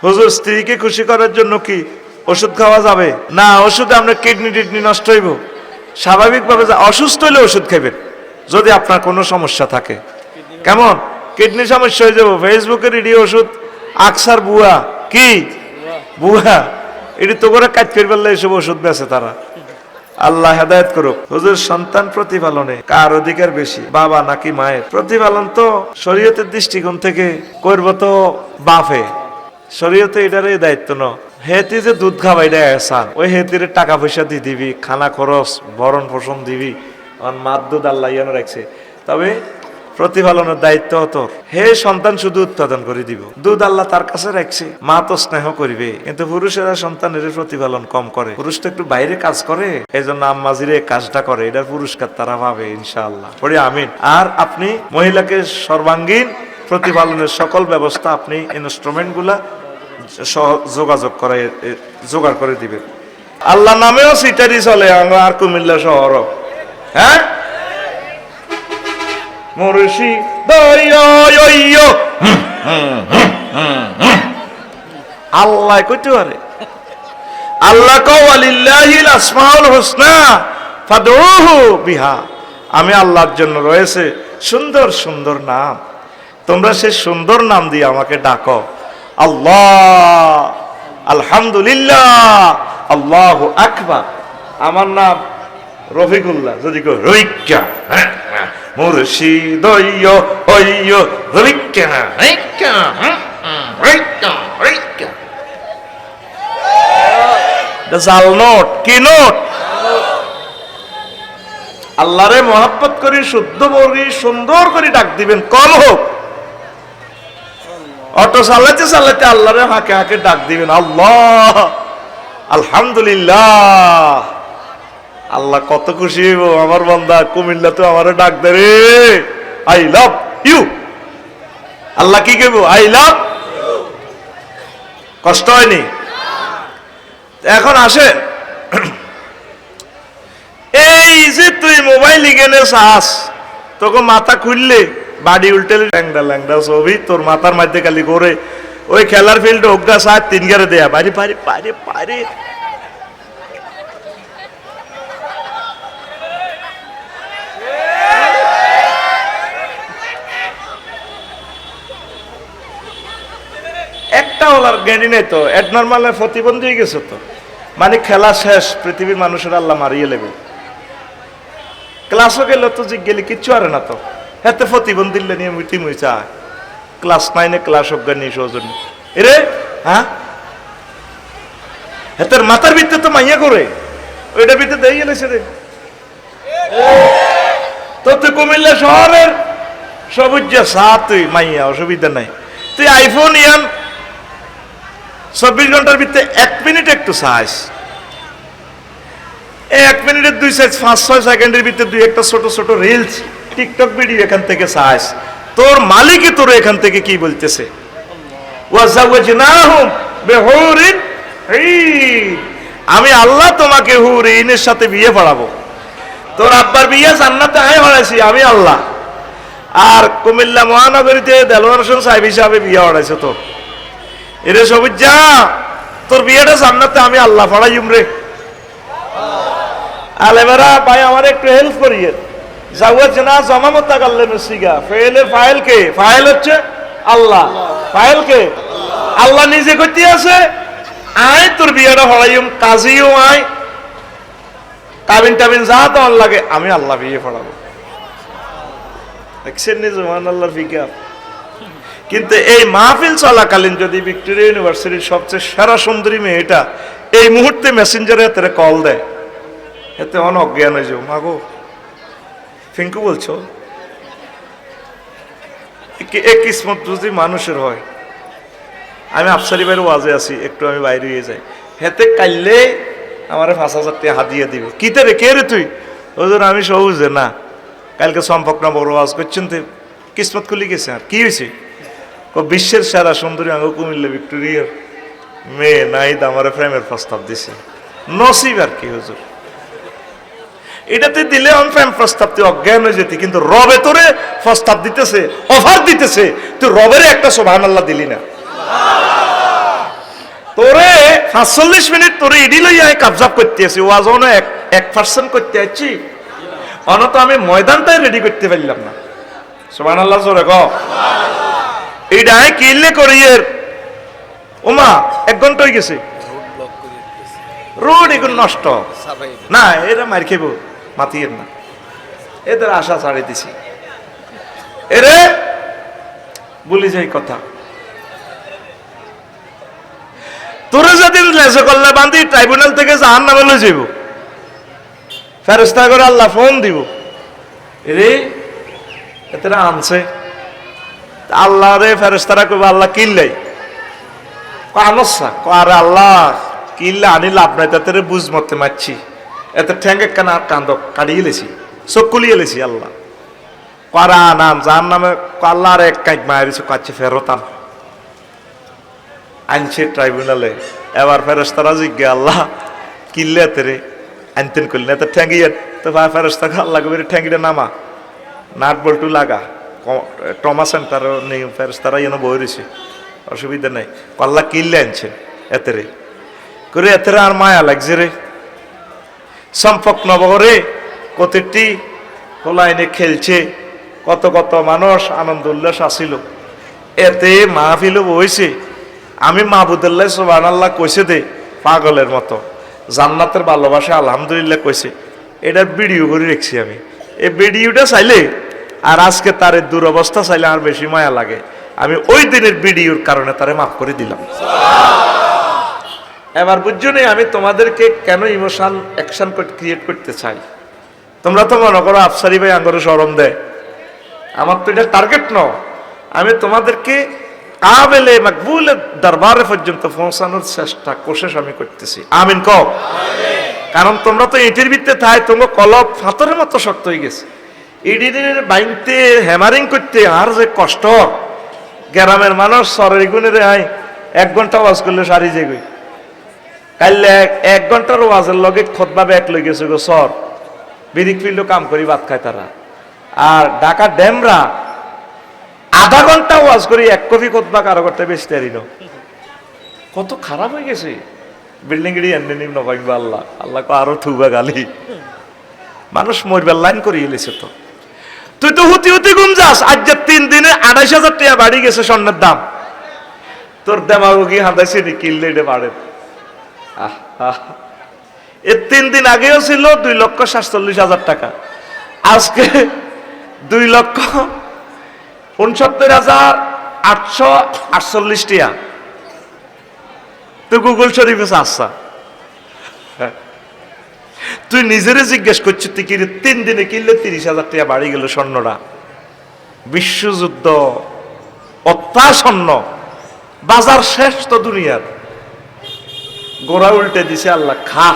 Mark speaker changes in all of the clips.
Speaker 1: হুজুর স্ত্রীকে খুশি করার জন্য কি ওষুধ খাওয়া যাবে না? ওষুধে আপনার কিডনি টিডনি নষ্ট হইব। স্বাভাবিকভাবে অসুস্থ হলে ওষুধ খাবেন যদি আপনার কোনো সমস্যা থাকে। কেমন কিডনি সমস্যা হয়ে যাবো, ফেসবুকে রেডিও ওষুধ আকসার বুয়া কি বুয়া এটি তো করে কাজ করে ফেললে এসব ওষুধ বেছে তারা। আল্লাহ হেদায়েত করুক। হুজুর সন্তান প্রতিপালনে কার অধিকার বেশি, বাবা নাকি মায়ের? প্রতিপালন তো শরীয়তের দৃষ্টিকোণ থেকে করব তো বাপে, শরীয়তে এটার এই দায়িত্ব ন। হেতি যে দুধ খাওয়া এটা এহসান, ওই হেতির টাকা পয়সা দিয়ে দিবি, খানা খরচ ভরণ পোষণ দিবি, মার দুধ আল্লাহ ইয়ানো রাখছে। তবে প্রতিপালনের দায়িত্ব তোর। হে সন্তান শুধু উৎপাদন করে দিব, দুধ আল্লাহ তার কাছে রাখছে, মা তো স্নেহ করিবে। কিন্তু পুরুষেরা সন্তানের প্রতিপালন কম করে, পুরুষ তো একটু বাইরে কাজ করে, এই জন্য আম্মাজিরে কাজটা করে, এটার পুরস্কার তারা পাবে ইনশাআল্লাহ। পড়ি আমিন। আর আপনি মহিলাকে সর্বাঙ্গীন প্রতিপালনের সকল ব্যবস্থা আপনি ইনস্ট্রুমেন্ট গুলা জোগাড় করে দিবেন। আল্লাহ নামেও সিটারি চলে আর কুমিল্লা শহর। হ্যাঁ মুর্শি আল্লাহ কইতে পারে। আল্লাহ কাওয়ালিল্লাহিল আসমাউল হুসনা ফাদউহু বিহা। আমি আল্লাহর জন্য রয়েছে সুন্দর সুন্দর নাম, তোমরা সেই সুন্দর নাম দিয়ে আমাকে ডাকো। আল্লাহ, আলহামদুলিল্লাহ, আল্লাহু আকবার। আমার নাম রফিকুল্লাহ, যদি কো রইক্কা মুর্শিদ রইক্কা রইক্কা রইক্কা রইক্কা। জাল নোট কি নোট? আল্লাহরে মহব্বত করি, শুদ্ধ বলি, সুন্দর করে ডাক দিবেন, কম হোক। অটো চালাতে চালাতে আল্লাহরে হাঁকে হাঁকে ডাক দিবেন, আল্লাহ, আলহামদুলিল্লাহ। আল্লাহ কত খুশি হইব, আমার বান্দা কুমিল্লা তো আমারে ডাক দে রে, আই লাভ ইউ। আল্লাহ কি কইব? I love. কষ্ট হয়নি? এখন আসে, এই যে তুই মোবাইল ইগেনে চাস, তোকে মাথা খুললে বাড়ি উল্টে ল্যাংডা ল্যাংডা ছবি তোর মাথার মধ্যে খালি করে ওই খেলার ফিল্ডে ওগা সাত তিন গারে দেয়া পারি পারি পারি পারি। একটা হলার জ্ঞানী নেই তো, অ্যাডনর্মাল প্রতিবন্ধী হয়ে গেছে তো, মানে খেলা শেষ, পৃথিবীর মানুষের আল্লাহ মারিয়ে নেবে। ক্লাসও গেল তো যে গেলে কিচ্ছু আরে না তো, এতে প্রতিবন্ধী নিয়ে মিটি মুইচা ক্লাস 9-এ ক্লাস অজ্ঞান নিয়ে সৌজন্য এরে। হ্যাঁ হেতের মাথার ভিতরে তো মাইয়া করে ওইটা ভিতরে দিয়ে গেলেছে রে। তো তুই কুমিল্লা শহরের সবুজ সা, তুই মাইয়া অসুবিধা নাই, তুই আইফোন ইয়ান 24 ঘন্টার ভিতরে 1 মিনিট একটু চাইস, 1 মিনিটের 2-5-6 সেকেন্ডের ভিতরে দুই একটা ছোট ছোট রিলস টিকটক ভিডিও এখান থেকে চাইস, তোর মালিকই তোর এখান থেকে কি বলতেছে, ওয়াজাওয়াজনাহুম বিহুরিন ঈন, আমি আল্লাহ তোমাকে হুরিনের সাথে বিয়ে পড়াবো। তোর আব্বার বিয়ে জান্নাতে আমি পড়াইছি আমি আল্লাহ, আর কুমিল্লা মহানগরীতে দেলোয়ার হোসেন সাহেব হিসাবে বিয়ে পড়াইছে তোর। এরে সবুজ যা, তোর বিয়েটা জান্নাতে আমি আল্লাহ পড়াইম রে। আলেমেরা ভাই আমার একটু হেল্প করিয়ে, জাওয়াজনা জমা মুতাকাল্লিম সিগা, ফাইলে ফাইল কে? ফাইল হচ্ছে আল্লাহ, ফাইল কে? আল্লাহ নিজে কইতে আছে আয় তোর বিয়েটা পড়াইম, কাজীও আয়, কাবিন টাবিন যা তো লাগে আমি আল্লাহ বিয়ে পড়াবো। দেখছেন নি সুবহানাল্লাহ ফিকা। কিন্তু এই মাহফিল চলাকালীন যদি ভিক্টোরিয়া ইউনিভার্সিটির সবচেয়ে সেরা সুন্দরী মেয়েটা এই মুহূর্তে মেসেঞ্জারে এতে কল দেয়, এতে অজ্ঞান হয়ে যাও, মাগো ফিঙ্কু বলছো, এক কিসমত যদি মানুষের হয়। আমি আফসারি ভাইয়ের ওয়াজে আছি, একটু আমি বাইরে হয়ে যাই, হেতে কাইলে আমার 5,000 টাকা হাতিয়ে দিবে। কিতে রে, কে রে তুই? ওজন আমি সবুজে না, কালকে সম্পর্ক না বড় ওয়াজ করছেন তো কিসমত খুলে গেছে। আর কি হয়েছে? বিশ্বের সেরা সুন্দরী আঙ্গ কুমিল্লা ভিক্টোরিয়ার মেয়ে নাইদ আমার প্রেমের প্রস্তাব দিছে, নসিব আর কি হুজুর। এটাতে দিলে প্রেম প্রস্তাব তুই অজ্ঞান হয়ে যেতি, কিন্তু রবে তোরে প্রস্তাব দিতেছে, অফার দিতেছে, তুই রবের একটা সুবহানাল্লাহ দিলি না। 45 মিনিট তোরে ইডি লইয়া কাবজাব করতে আছি, ওয়াজ 1% করতে আছি, অনত আমি ময়দানটাই রেডি করতে পারলাম না। সুবহানাল্লাহ জোরে কও। এইটাই কিনলে করিয়ের ওমা 1 ঘন্টা হয়ে গেছে, রোড এগুলো নষ্ট না, এরা মার খেব মাতিয়ের না, এদের আশা ছাড়ি দিছি। এরে বলি যাই কথা, তোরে যেদিন লেজে করলে বান্ধি ট্রাইব্যুনাল থেকে জাহান্নামে লয়ে যাইব, ফেরেশতা করে আল্লাহ ফোন দিব, এরে এতরা আনছে আল্লাহ রে, ফেরেশতারা কইব আল্লাহ কিনলাই আনসা, আরে আল্লাহ কিনলে আনি লাভ নাই, তাতে বুঝ মতে মারছি, এত ঠ্যাঙ্গে কানা কান্দ কাটিয়ে লেছি, চোখ কুলিয়ে লেছি, আল্লাহ পারা নাম যার নামে আল্লাহর এক কাঁচ মারিছে, কাছে ফেরতাম আনছে ট্রাইব্যুনালে। এবার ফেরেশতারা জিজ্ঞে আল্লাহ কিনলে তেরে আনতেন করলেন এত ঠ্যাঙ্গিয়ে, তো ফেরেশতা আল্লাহ কবির ঠ্যাঙ্গিটা নামা, নাট বল্টু লাগা, ট্রমা সেন্টার নেই, ফেরেশতারা যেন বই রয়েছে, অসুবিধা নেই, আল্লাহ কিনলে আনছেন এতেরে করে, এতেরে আর মায়া লাগছে রে। সম্পক নবরে কতটি খোলা এনে খেলছে, কত কত মানুষ আনন্দ উল্লাস আসিল, এতে মাহফিলও বইছে। আমি মাহবুদুল্লাহ সুবহানাল্লাহ কইছে দে পাগলের মতো, জান্নাতের ভালোবাসা আলহামদুলিল্লাহ কইছে, এটার ভিডিও করে রেখছি আমি। এই ভিডিওটা চাইলে আর আজকে তার দুরবস্থা চাইলে আর বেশি মায়া লাগে, আমি ওই দিনের ভিডিওর কারণে তারে মাফ করে দিলাম। এবার বুঝছো নি আমি তোমাদেরকে কেন ইমোশন অ্যাকশন ক্রিয়েট করতে চাই। তোমরা তো মনে করো আফসারি ভাই আঙ্গরে শরম দেয়, আমার তো এটা টার্গেট ন, আমি তোমাদেরকে কাবেলে মাকবুলের দরবারে পর্যন্ত পৌঁছানোর চেষ্টা কোশিশ আমি করতেছি। আমিন কও। কারণ তোমরা তো ইটির ভিতরে থাই, তোমার কলব ফাতরের মতো শক্ত হয়ে গেছে, ইডির বাইনতে হ্যামারিং করতে আর যে কষ্ট। গ্রামের মানুষ সরের গুণের আয় 1 ঘন্টা ওয়াজ করলে সারি যে গই, কাইলে 1 ঘন্টার ওয়াজের লগে খোদবা ব্যাগ লই গেছে গো সর, বিরিক ফিল্ড কাম করি ভাত খায় তারা। আর ঢাকা ড্যামরা আধা ঘন্টা ওয়াজ করি 1 কপি খোদবা কারো করতে বেশি তারিল, কত খারাপ হয়ে গেছে। বিল্ডিং এড়ি এনে নিম নবাইব আল্লাহ, আল্লাহ আরো থুবা গালি, মানুষ মরবার লাইন করে এলেছে। তো তুই তো হুতি হুতি গুম যাস, আজ যে 3 দিনে 28,000 টাকা বাড়ি গেছে স্বর্ণের দাম, তোর দেমাগি হাঁদাইছে নি কিনলে এটা বাড়ে। এর 3 দিন আগেও ছিল 2,47,000 টাকা, আজকে 2,69,848 টাকা। তুই গুগল শরীফে আসছা, তুই নিজেরে জিজ্ঞেস করছিস তুই কি 3 দিনে কিনলে 30,000 টাকা বাড়ি গেল স্বর্ণটা। বিশ্বযুদ্ধ অত্যাসন্ন, বাজার শেষ তো দুনিয়ার, গোড়া উল্টে দিছে আল্লাহ খা।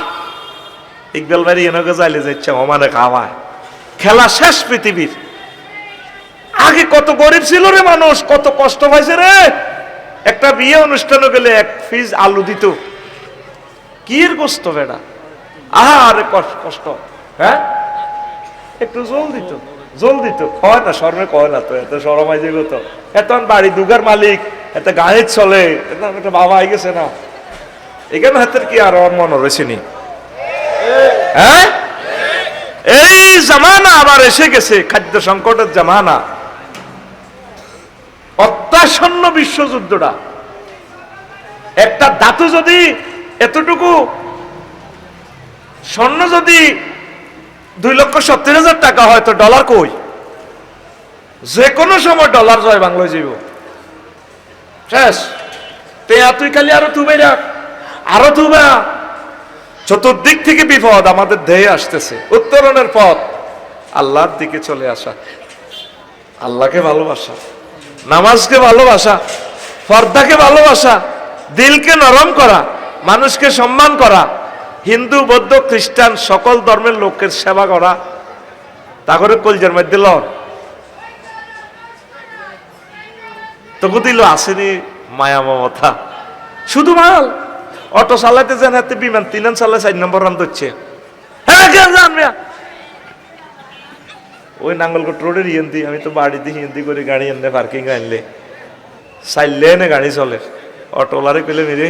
Speaker 1: ইকবাল বাড়ি এনেকে যাইলে যাচ্ছে ওমানে খাওয়ায়, খেলা শেষ পৃথিবীর। আগে কত গরিব ছিল রে মানুষ, কত কষ্ট পাইছে রে। একটা বিয়ে অনুষ্ঠানে গেলে 1 পিস আলু দিত, কি এর কষ্ট বেড়া, আরে কষ্ট। হ্যাঁ একটু জল দিত কয় না, শর্মে কয় না, তো এত শরমাই যেগুলো তো এত বাড়ি দুগার মালিক, এত গায়ে চলে, একটা বাবা আই গেছে না, এখানে হাতের কি আর মনে রয়েছে নি। হ্যাঁ এই জামানা আবার এসে গেছে, খাদ্য সংকটের জামানা, অত্যাসন্ন বিশ্বযুদ্ধটা। একটা ধাতু যদি এতটুকু স্বর্ণ যদি 2,70,000 টাকা হয়, তো ডলার কই? যে কোনো সময় ডলার জয় বাংলায় যাইব, শেষ। তুই খালি আরো তুই রাখ, আরো তুবা, চতুর্দিক থেকে বিপদ আমাদের দেহে আসতেছে। উত্তরণের পথ আল্লাহর দিকে চলে আসা, আল্লাহকে ভালোবাসা, নামাজকে ভালোবাসা, পর্দাকে ভালোবাসা, দিলকে নরম করা, মানুষকে সম্মান করা, হিন্দু বৌদ্ধ খ্রিস্টান সকল ধর্মের লোকের সেবা করা, তারপরে কলজার মধ্যে লড় তবু দিল আসেনি মায়া মমতা। শুধু মাল অটো চালাইতে যান, হাতে বিমান 3 চালায় 4 নম্বর রান ধরছে। ওই নাঙ্গলকোট রোডের হিন্দি, আমি তো বাড়িতে হিন্দি করে গাড়ি এনে পার্কিং আনলে 4 লেনে গাড়ি চলে, অটোলারে কইলে মেরে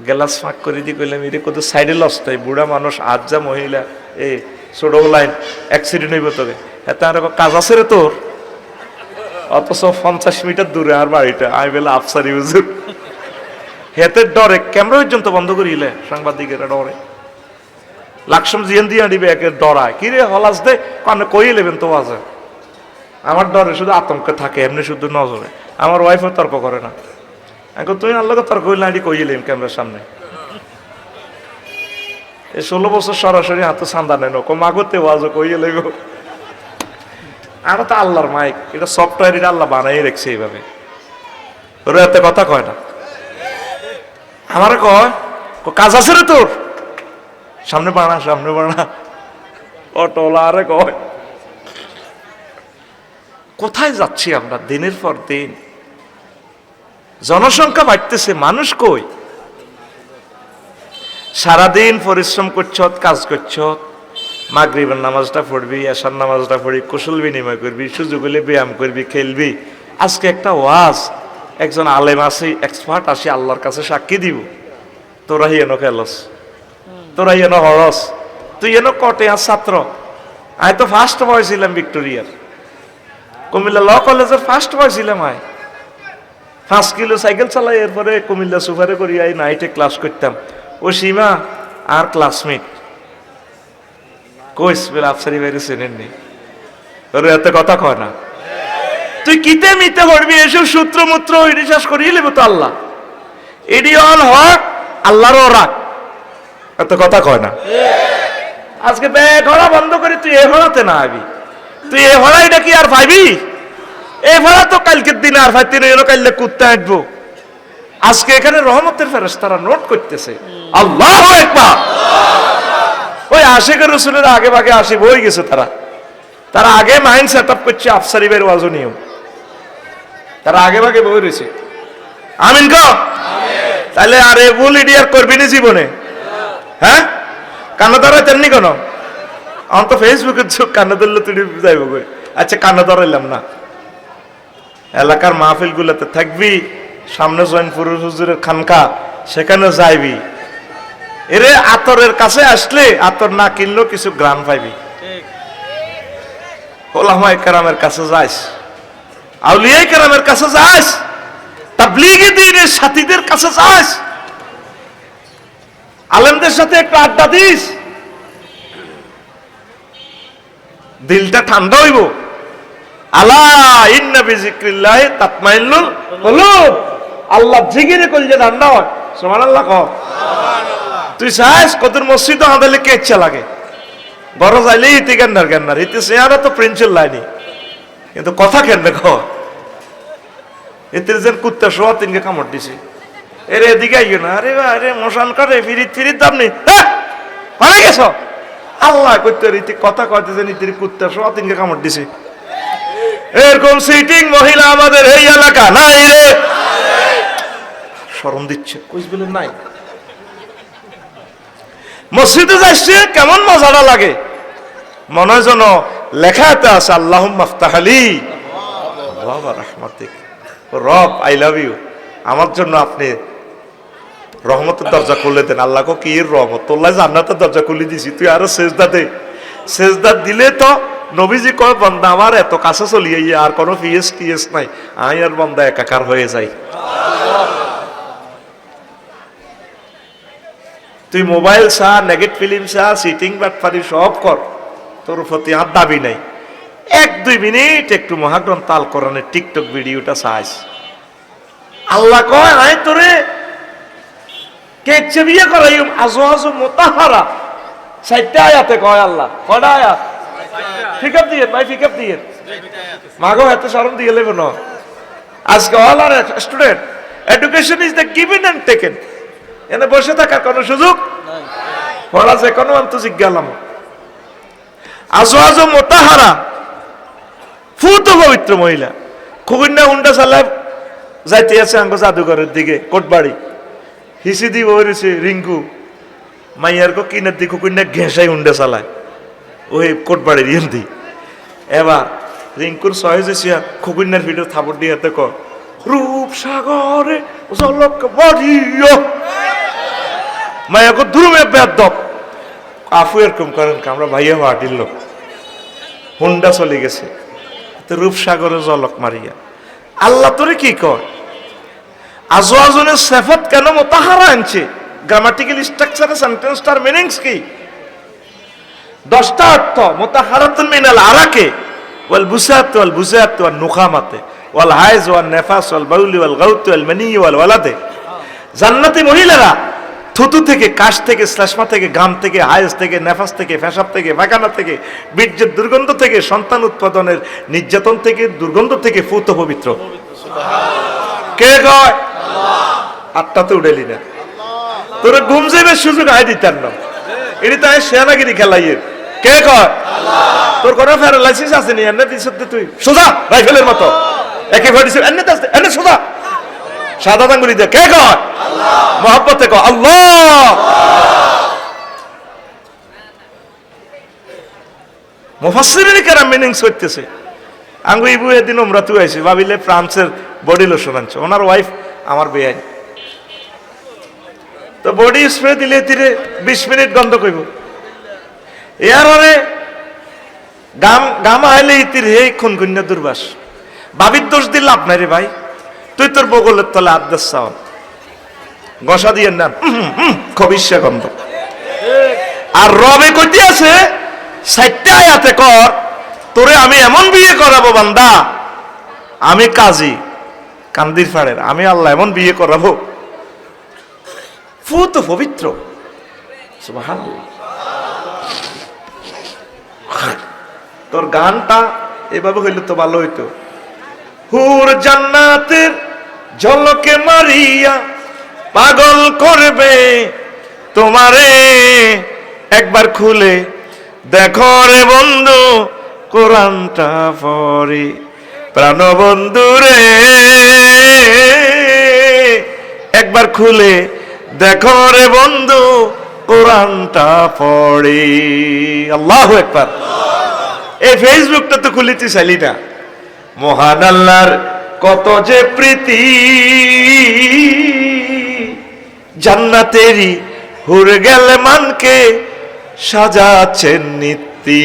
Speaker 1: গ্লাস ফাঁক করে দিয়ে কইলাম এরে কত সাইডে লস্তাই বুড়া মানুষ আজ যা মহিলা এই ছোট লাইন অ্যাক্সিডেন্ট হইব তোকে এত আর কাজ আছে রে তোর, অথচ 50 মিটার দূরে আর বাড়িটা। আমি বলে আফসারি হুজুর হেতে ডরে ক্যামেরা পর্যন্ত বন্ধ করিলে সাংবাদিকেরা ডরে লাকসম জিয়ান দিয়ে দিবে একে ডরায় কি রে হলাস দে কানে কই লেবেন তো আছে আমার ডরে শুধু আতঙ্কে থাকে এমনি শুধু নজরে। আমার ওয়াইফও তর্ক করে না, এখন তুই আল্লাহকে তর্ক হইলে আদি কই এলেন ক্যামেরার সামনে। এই 16 বছর সরাসরি হাতে সান্দা নেন মাগতে ওয়াজও কই এলে গো। আর তো আল্লাহর মাইক, এটা সফটওয়্যার, এটা আল্লাহ বানাই রেখেছে এইভাবে। ওরা এত কথা কয় না, আমারে কয় কাজ আছে রে তোর, সামনে বানা সামনে বানা। অটোলা আরে কয় কোথায় যাচ্ছি আমরা দিনের পর দিন? জনসংখ্যা বাড়তেছে, মানুষ কই? সারাদিন পরিশ্রম করছ, কাজ করছ, মাগরিবের নামাজটা পড়বি, এশার নামাজটা পড়বি, কুশল বিনিময় করবি, সুযোগ হলে ব্যায়াম করবি, খেলবি। আজকে একটা ওয়াজ, একজন আলেম আসি, এক্সপার্ট আসি, আল্লাহর কাছে সাক্ষী দিব, তোরা এনো খেলস, তোরা এনো হরস, তুই এনো কটে আর ছাত্র। আমি তো ফার্স্ট বয় ছিলাম ভিক্টোরিয়ার, কুমিল্লা ল কলেজের ফার্স্ট বয় ছিলাম। 5 কিলো সাইকেল চালাই, এরপরে কুমিল্লা সুপারে করি আই নাইটে ক্লাস করতাম। ও সীমা আর ক্লাসমেট কইস বলে আফসারি বাইরে চেনেননি, ওর এত কথা কয় না। তুই কিতে মিতে করবি এসব সূত্র মূত্র বিশ্বাস করিয়ে নেব তো আল্লাহ। এডি অল হক আল্লাহর রাখ, এত কথা কয় না। আজকে বেঘরা বন্ধ করে তুই এ হড়াতে না আবি, তুই এ হড়া এটা কি আর পাইবি? এ হড়া তো কালকের দিনে আর পাইতে নেই, কাইলে কুত্তে হাঁটবো। আজকে এখানে রহমতের ফেরেশতারা নোট করতেছে আল্লাহু আকবার। ওই আশিকের রসুলের আগে ভাগে আসি বই গেছে, তারা আগে মাইন্ড সেট আপ করছে আফসারি বের ওয়াজও নিয়ম, তারা আগে ভাগে বই রয়েছে। আমিন কো তাহলে আরে ভুল ইডিয়ার করবি না জীবনে। হ্যাঁ কান্না ধরাই তেমনি কেন? আমার তো ফেসবুকের চোখ কান্না ধরলে তুই যাইব গই। আচ্ছা কান্না ধরাইলাম না, এলাকার মাহফিল গুলাতে থাকবি, সামনে জৈনপুর হুজুরের খানকা, সেখানে যাইবি। এরে আতরের কাছে আসলে আতর না কিনলেও কিছু গ্রাম পাইবি। ওলামায়ে কেরামের কাছে যাইস, আউলিয়ায়ে কেরামের কাছে যাইস, তাবলীগী দ্বীনের সাথীদের কাছে যাইস, আলেমদের সাথে একটু আড্ডা দিস, দিলটা ঠান্ডা হইব। আলা ইন্না বিযিকরিল্লাহি তাতমাইন্নুল কুলুব, আল্লাহ জিকিরে কলজে ঠান্ডা হয়। সুবহানাল্লাহ কও। তুই চাস কতর মসজিদ আদালে কে ইচ্ছা লাগে, বড় যাইলে ইতি গেন্নার ইতি চেয়ারা তো প্রিন্সের লাইনি, কিন্তু কথা কেন দেখো এতে যেন কুত্তা শোয়া তিনকে কামড় দিছে। এর এদিকে আইও না, আরে আরে মশান করে ফিরিত দাম নেই, হয়ে গেছ আল্লাহ করতে রীতি কথা কয়তে যে নীতির কুত্তা শোয়া তিনকে কামড় দিছে। এরকম সিটিং মহিলা আমাদের এই এলাকা নাই রে, শরম দিচ্ছে কইস বলে নাই। মসজিদে যাইছে কেমন মজাটা লাগে, মনে হয় যেন লেখাতে আছে আল্লাহুম্মা আফতাহলি ওয়া রাহমাতিক, রব আই লাভ ইউ, আমার জন্য আপনি রহমতের দরজা খুলে দেন। আল্লাহ কো কি রহমত, তোল্লা জান্নাতের দরজা খুলে দিছি, তুই আরো সেজদা দে। সেজদা দিলে তো নবীজি কয় বান্দা আমার এত কাছে চলিয়ে আর কোনো টিএস নাই, আমি আর বান্দা একাকার হয়ে যাই। তুই মোবাইল চা, নেগেট ফিল্ম চা, সিটিং বাটপারি সব কর, তোর প্রতি আর দাবি নাই। 1-2 মিনিট একটু মহাগ্রন্থ আল কোরআনের টিকটক ভিডিওটা চাইস, আল্লাহ কয় আয় তোরে কে ইচ্ছে বিয়ে করাইম আজওয়াজ মুতাহহারা। 4টা আয়াতে কয় আল্লাহ, কয়টা আয়াত? ফিকাপ দিয়ে ভাই, ফিকাপ দিয়ে মাগো এত শরম দিয়ে লেব না। আজকে all are student, education is the given and taken. এনে বসে থাকার কোনো সুযোগ পড়া যে কোনো অন্ত জিজ্ঞালাম। আজওয়াজ মুতাহহারা, ফুত পবিত্র মহিলা। খুকুন্না হুন্ডা চালায় যাইতে আছে আঙ্গ জাদুঘরের দিকে, কোটবাড়ি হিসি দি বইছে রিঙ্কু মাইয়ার কো কিনের দি খুকুন্না ঘেঁষাই হুন্ডা চালায় ওই কোটবাড়ির ইয়েন দি। এবার রিঙ্কুর সহজ এসিয়া খুকুন্নার ভিডিও থাপড় দিয়ে হাতে ক রূপ সাগরে জলক বাড়িও মায়াকে দুরুমে বেয়াদব আফু এরকম করেন আমরা ভাইয়া হাটির লোক হুন্ডা চলে গেছে তো রূপসাগরে জলক মারিয়া আল্লাহ তোরে কি কয় আজওয়াজনের সিফাত কেন মুতাহারা আনছে গ্রামাটিক্যাল স্ট্রাকচারে সেন্টেন্সটার মিনিংস কি 10টা অর্থ মুতাহারাতুন মিনাল আরাকে ওয়াল বুসাত ওয়াল বুসাত ওয়ান নুখামাতে ওয়াল হাইজ ওয়ান নেফাস ওয়াল বাউলি ওয়াল গাউত ওয়াল মানি ওয়াল ওয়ালাদে জান্নাতি মহিলারা থুতু থেকে কাশ থেকে শ্লেষ্মা থেকে ঘাম থেকে হাইজ থেকে নেফাস থেকে পেশাব থেকে পায়খানা থেকে বীর্যের দুর্গন্ধ থেকে সন্তান উৎপাদনের নির্যাতন থেকে দুর্গন্ধ থেকে ফুত পবিত্র কে কয় আটটাতে উড়েলি না তোর ঘুম যাইবে সুযোগ আয় দিতার না এটি তাই সেনাগিরি খেলাইয়ের কে কয় তোর কোনো প্যারালাইসিস আছে নি এনে দিছ তুই সোজা রাইফেলের মতো একেবারে দিছ এনে দাস এনে সোজা সাদা আঙ্গুলি দে কে কয় মহব্বতে কয় আল্লাহ মুফাসসিরিন কেরাম মিনিংস হইতেছে আঙ্গু ইবু এদিন উমরা তুই আইছে ভাবিলে ফ্রান্সের বডি লোশন আনছে ওনার ওয়াইফ আমার বেয়াই তো বডি স্প্রে দিলে তিরে 20 মিনিট গন্ধ কইব এর আরে গাম আইলে ইতির হে খুন কন্যা দুর্বাস ভাবির দোষ দিল আপনার রে ভাই তুই তোর বগলের তলে আদেশ চাও গসা দিয়ে না খবিষ্যা গন্ধ আর রবে কইতে আছে 60টা আয়াতে কর তোরে আমি এমন বিয়ে করাবো বান্দা আমি কাজী কান্দির ফাড়ের আমি আল্লাহ এমন বিয়ে করাবো ফুত পবিত্র সুবহানাল্লাহ তোর গানটা এভাবে হইলে তো ভালো হইতো হুর জান্নাতের ঝলকে মারিয়া পাগল করবে তোমারে একবার খুলে দেখো রে বন্ধু কোরআনটা পড়ে প্রাণ বন্ধু রে একবার খুলে দেখো রে বন্ধু কোরআনটা পড়ে আল্লাহু আকবার এই ফেসবুকটা তো খুলিতে চাইলি না মহান আল্লাহর কত যে প্রীতি জান্নাতেরই হুর গেলে মানকে সাজাচ্ছেন নিত্যি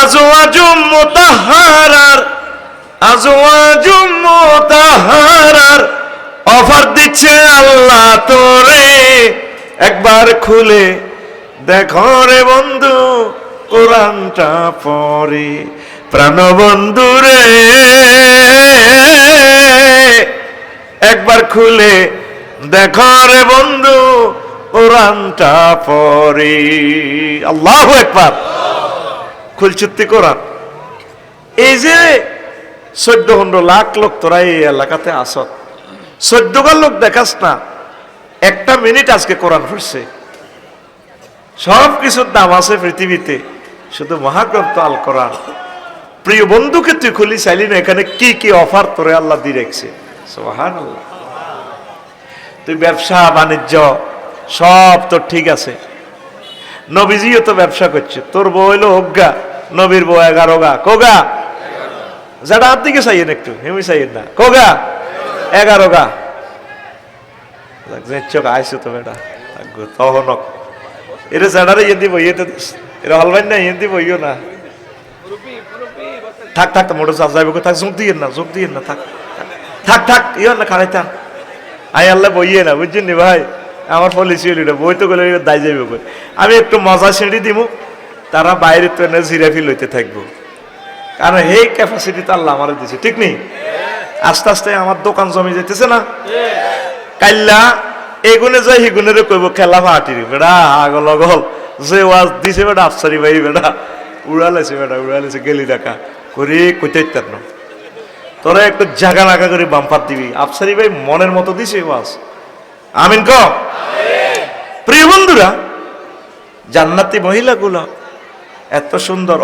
Speaker 1: আজওয়াজুম মুতাহহারার আজওয়াজুম মুতাহহারার অফার দিচ্ছে আল্লাহ তোরে একবার খুলে দেখো রে বন্ধু কোরআনটা পড়ে প্রাণ বন্ধু রে একবার খুলে দেখো রে বন্ধু কোরআনটা পড়ে আল্লাহু আকবার খুলছুত্তি কোরআন এই যে 14 লাখ লোক তোরা এই এলাকাতে আসত 14 লোক দেখাস না একটা মিনিট আজকে কোরআন পড়ছে সব কিছুর দাম আছে পৃথিবীতে শুধু মহাগ্রন্থ আল কোরআন প্রিয় বন্ধুকে তুই খুলি চাইলি না এখানে কি কি অফার তোরে আল্লাহ দিয়ে রেখেছে সুবহানাল্লাহ তুই ব্যবসা বাণিজ্য সব তোর ঠিক আছে নবীজিও তো ব্যবসা করছে তোর বউ হইলো অজ্ঞা নবীর বউ 11 গা কোগা যারা হাত দিকে চাইয়েন একটু হেমি চাইয়েন না কোগা 11 গা চোখ আইসো তো বেটা তখন এটা যারা ইয়ে দিব ইয়ে তো এরা হলবাই না ইয়ে দিব ইয়ে না থাক থাক মোটর চাপ যাইব থাক যোগ দিয়ে না থাক থাক থাক ইয়ে না খারাই থাক আই আল্লাহ বইয়ে না বুঝছেন নি ভাই আমার পলিসি হইল বই তো গেলে দায় যাইব আমি একটু মজা ছেড়ে দিব তারা বাইরে তো এনে জিরাফি লইতে থাকবো কারণ এই ক্যাপাসিটি তো আল্লাহ আমার দিছে ঠিক নেই আস্তে আস্তে আমার দোকান জমি যেতেছে না কাইল্লা এগুনে যাই হিগুনে কইব খেলা ফাটির বেড়া আগল অগল যে ওয়াজ দিছে বেটা আফসারি ভাই বেটা উড়ালেছে গেলি টাকা করে কইতে না তোরা একটু জাগা লাগা করে বাম্পার দিবি আফসারি ভাই মনের মতো দিছে ওয়াজ আমিন ক প্রিয় বন্ধুরা জান্নাতি মহিলাগুলো এত সুন্দর